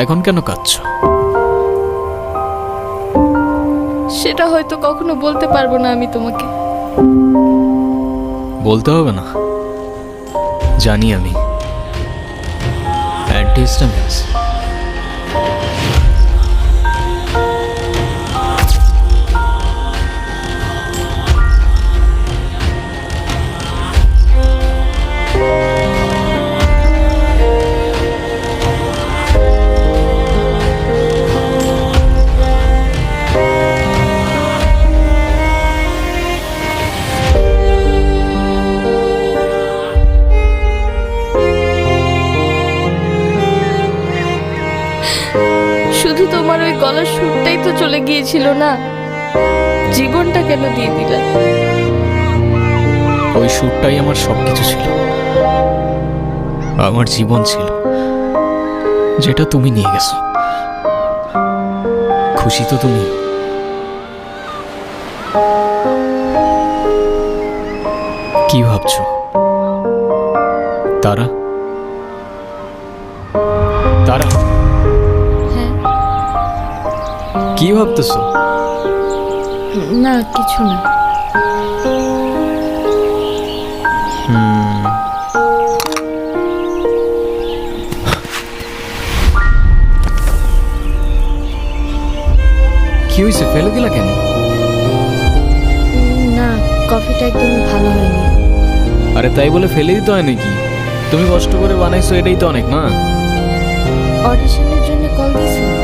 এখন কেন কাঁদছো? সেটা হয়তো কখনো বলতে পারবো না আমি তোমাকে। বলতে হবে না, জানি আমি। অ্যান্টিহিস্টামিনস। শুধু তোমার ওই গলার সুরটাই তো চলে গিয়েছিল না, জীবনটা কেন দিয়ে দিলে? ওই সুরটাই আমার সবকিছু ছিল, আমার জীবন ছিল, যেটা তুমি নিয়ে গেছো। খুশি তো তুমি? কি ভাবছো তারা? তারা হ্যাঁ, কি ভাবতেছো? না কিছু না। কি হয়েছে, ফেলে দিলা কেন? না, কফিটা একদমই ভালো হয়নি। আরে তাই বলে ফেলে দিতে হয় নাকি? তুমি কষ্ট করে বানাইছো, এটাই তো অনেক না? অডিশনের জন্য কল দিয়েছো?